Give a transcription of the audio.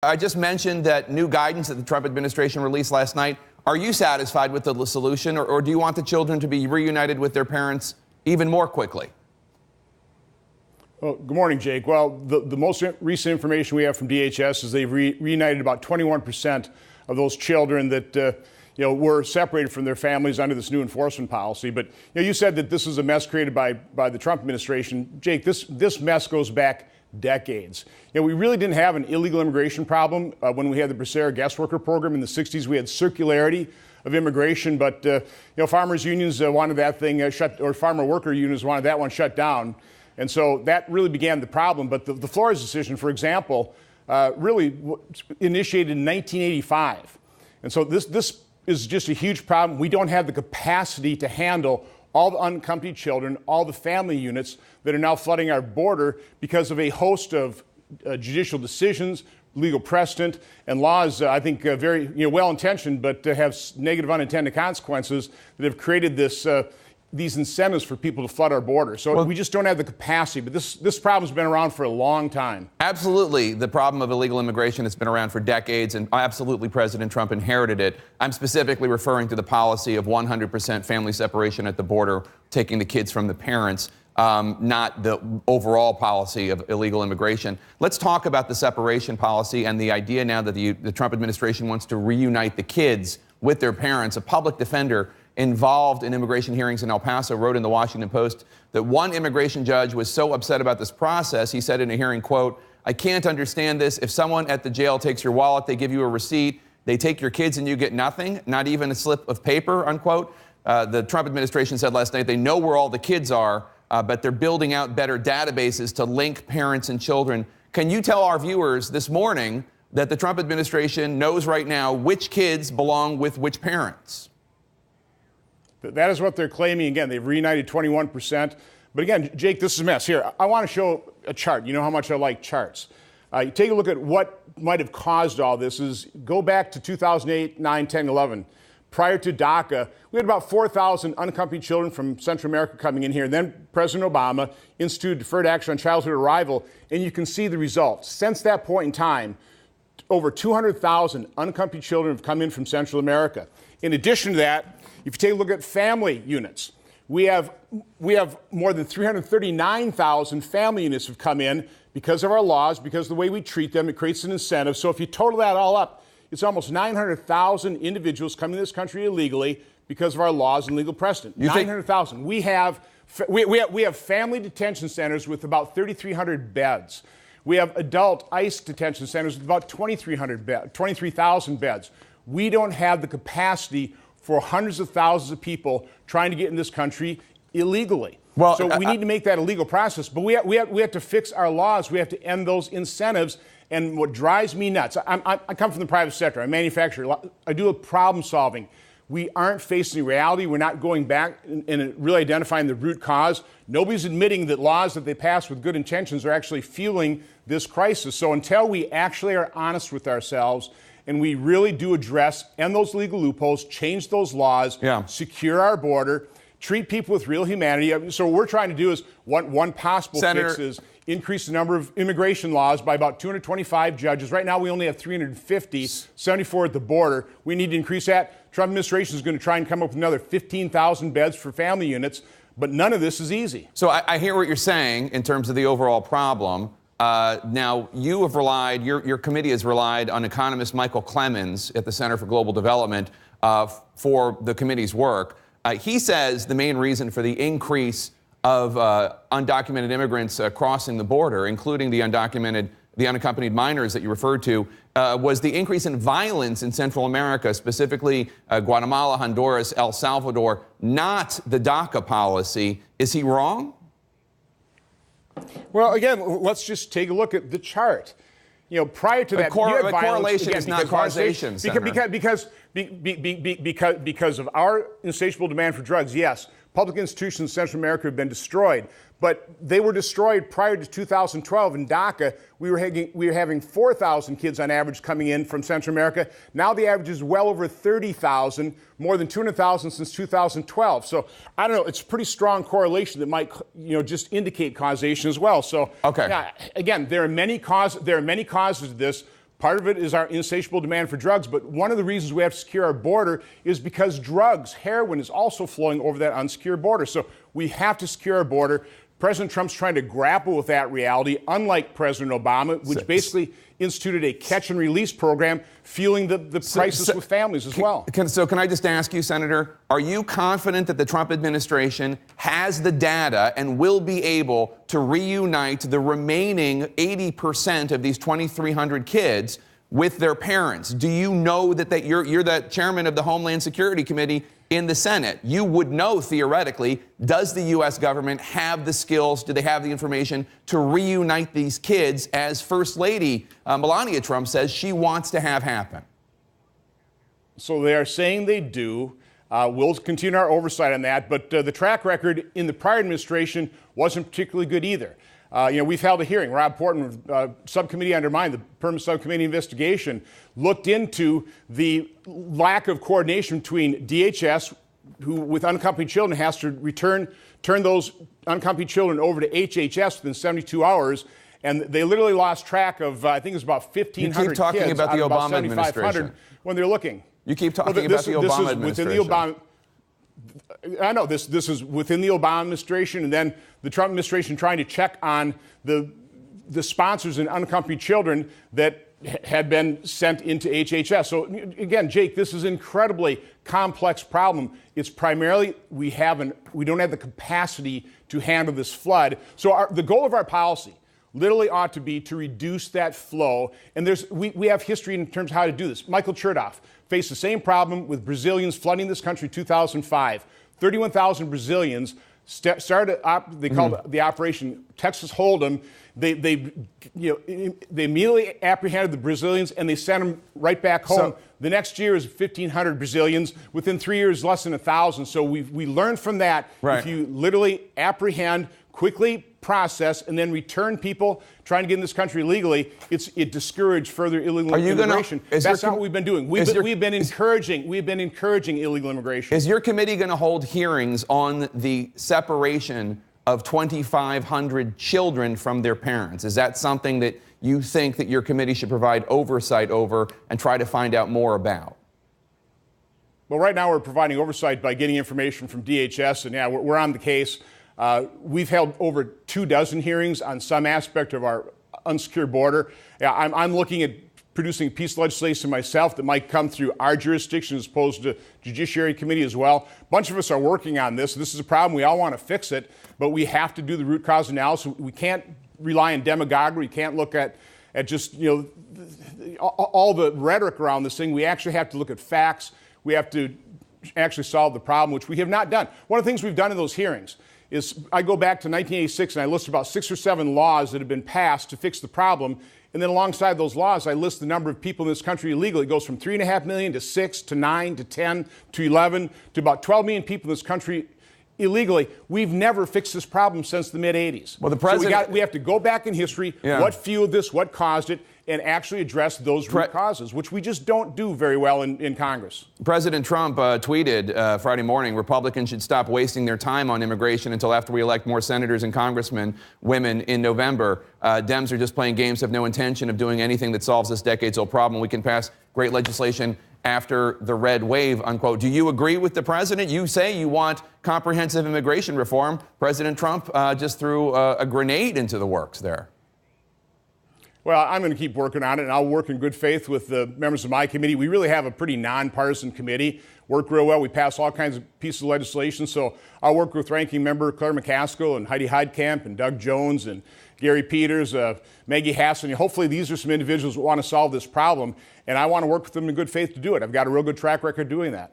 I just mentioned that new guidance that the Trump administration released last night. Are you satisfied with the solution, or do you want the children to be reunited with their parents even more quickly? Well, good morning, Jake. Well, the most recent information we have from DHS is they've reunited about 21% of those children that were separated from their families under this new enforcement policy. But you said that this is a mess created by the Trump administration. Jake, this mess goes back decades. We really didn't have an illegal immigration problem when we had the Bracera guest worker program in the 60s. We had circularity of immigration, but farmers unions wanted that thing shut, or farmer worker unions wanted that one shut down. And so that really began the problem. But the Flores decision, for example, really initiated in 1985. And so this is just a huge problem. We don't have the capacity to handle all the unaccompanied children, all the family units that are now flooding our border because of a host of judicial decisions, legal precedent, and laws, I think, very well-intentioned, but have negative unintended consequences that have created these incentives for people to flood our border. So we just don't have the capacity. But this problem's been around for a long time. Absolutely. The problem of illegal immigration has been around for decades, and absolutely President Trump inherited it. I'm specifically referring to the policy of 100% family separation at the border, taking the kids from the parents, not the overall policy of illegal immigration. Let's talk about the separation policy and the idea now that the Trump administration wants to reunite the kids with their parents. A public defender involved in immigration hearings in El Paso wrote in the Washington Post that one immigration judge was so upset about this process, he said in a hearing, quote, "I can't understand this. If someone at the jail takes your wallet, they give you a receipt, they take your kids and you get nothing, not even a slip of paper," unquote. The Trump administration said last night they know where all the kids are, but they're building out better databases to link parents and children. Can you tell our viewers this morning that the Trump administration knows right now which kids belong with which parents? That is what they're claiming. Again, they've reunited 21%. But again, Jake, this is a mess. Here, I want to show a chart. You know how much I like charts. You take a look at what might have caused all this. Go back to 2008, 9, 10, 11. Prior to DACA, we had about 4,000 unaccompanied children from Central America coming in here. And then President Obama instituted Deferred Action on Childhood Arrival, and you can see the results. Since that point in time, over 200,000 unaccompanied children have come in from Central America. In addition to that, if you take a look at family units, we have more than 339,000 family units have come in because of our laws, because of the way we treat them. It creates an incentive. So if you total that all up, it's almost 900,000 individuals coming to this country illegally because of our laws and legal precedent. 900,000. We have family detention centers with about 3,300 beds. We have adult ICE detention centers with about 23,000 beds. We don't have the capacity for hundreds of thousands of people trying to get in this country illegally. Well, so we need to make that a legal process. But we have to fix our laws. We have to end those incentives. And what drives me nuts, I come from the private sector. I manufacture. I do problem solving. We aren't facing reality. We're not going back and really identifying the root cause. Nobody's admitting that laws that they pass with good intentions are actually fueling this crisis. So until we actually are honest with ourselves and we really do end those legal loopholes, change those laws, secure our border, treat people with real humanity. So what we're trying to do is one possible fix is increase the number of immigration laws by about 225 judges. Right now we only have 350, 74 at the border. We need to increase that. Trump administration is going to try and come up with another 15,000 beds for family units, but none of this is easy. So I hear what you're saying in terms of the overall problem. Now, you have relied, your committee has relied on economist Michael Clemens at the Center for Global Development for the committee's work. He says the main reason for the increase of undocumented immigrants crossing the border, including the unaccompanied minors that you referred to, was the increase in violence in Central America, specifically Guatemala, Honduras, El Salvador, not the DACA policy. Is he wrong? Well, again, let's just take a look at the chart. Prior to that, correlation is not causation. Because of our insatiable demand for drugs, yes, public institutions in Central America have been destroyed. But they were destroyed prior to 2012. In DACA, we were having 4,000 kids on average coming in from Central America. Now the average is well over 30,000, more than 200,000 since 2012. So I don't know. It's a pretty strong correlation that might, just indicate causation as well. So okay. Yeah, again, there are many causes to this. Part of it is our insatiable demand for drugs, but one of the reasons we have to secure our border is because drugs, heroin, is also flowing over that unsecure border. So we have to secure our border. President Trump's trying to grapple with that reality, unlike President Obama, which basically instituted a catch-and-release program, fueling the crisis with families as well. Can I just ask you, Senator, are you confident that the Trump administration has the data and will be able to reunite the remaining 80% of these 2,300 kids with their parents? Do you know that you're the chairman of the Homeland Security Committee in the Senate? You would know, theoretically, does the U.S. government have the skills, do they have the information to reunite these kids, as First Lady Melania Trump says she wants to have happen? So they are saying they do. We'll continue our oversight on that, but the track record in the prior administration wasn't particularly good either. We've held a hearing. Rob Portman, subcommittee under mine, the permanent subcommittee investigation, looked into the lack of coordination between DHS, who with unaccompanied children has to turn those unaccompanied children over to HHS within 72 hours, and they literally lost track of, I think it was about 1,500 kids out of about 7,500 when they're looking. You keep talking about the Obama administration. I know this is within the Obama administration, and then the Trump administration trying to check on the sponsors and unaccompanied children that had been sent into HHS. So again, Jake, this is an incredibly complex problem. It's primarily we don't have the capacity to handle this flood. So the goal of our policy literally ought to be to reduce that flow. And we have history in terms of how to do this. Michael Chertoff faced the same problem with Brazilians flooding this country in 2005. 31,000 Brazilians started. They called the operation Texas Hold'em. They immediately apprehended the Brazilians and they sent them right back home. So, the next year is 1,500 Brazilians. Within 3 years, less than 1,000. So we learned from that. Right. If you literally apprehend, quickly process, and then return people trying to get in this country illegally, it discouraged further illegal immigration. That's not what we've been doing. We've been encouraging illegal immigration. Is your committee going to hold hearings on the separation of 2,500 children from their parents? Is that something that you think that your committee should provide oversight over and try to find out more about? Well, right now we're providing oversight by getting information from DHS, and yeah, we're on the case. We've held over 24 hearings on some aspect of our unsecured border. I'm looking at producing a piece of legislation myself that might come through our jurisdiction as opposed to Judiciary Committee as well. A bunch of us are working on this. This is a problem. We all want to fix it, but we have to do the root cause analysis. We can't rely on demagoguery. We can't look at just all the rhetoric around this thing. We actually have to look at facts. We have to actually solve the problem, which we have not done. One of the things we've done in those hearings is I go back to 1986 and I list about 6 or 7 laws that have been passed to fix the problem. And then alongside those laws, I list the number of people in this country illegally. It goes from 3.5 million to 6 to 9 to 10 to 11 to about 12 million people in this country illegally. We've never fixed this problem since the mid-'80s. Well, the president, so we have to go back in history, what fueled this, what caused it, and actually address those root causes, which we just don't do very well in Congress. President Trump tweeted Friday morning, Republicans should stop wasting their time on immigration until after we elect more senators and congressmen, women, in November. Dems are just playing games, have no intention of doing anything that solves this decades-old problem. We can pass great legislation after the red wave, unquote. Do you agree with the president? You say you want comprehensive immigration reform. President Trump just threw a grenade into the works there. Well, I'm going to keep working on it, and I'll work in good faith with the members of my committee. We really have a pretty nonpartisan committee. Work real well. We pass all kinds of pieces of legislation. So I'll work with Ranking Member Claire McCaskill and Heidi Heitkamp and Doug Jones and Gary Peters, Maggie Hassan. Hopefully these are some individuals who want to solve this problem, and I want to work with them in good faith to do it. I've got a real good track record doing that.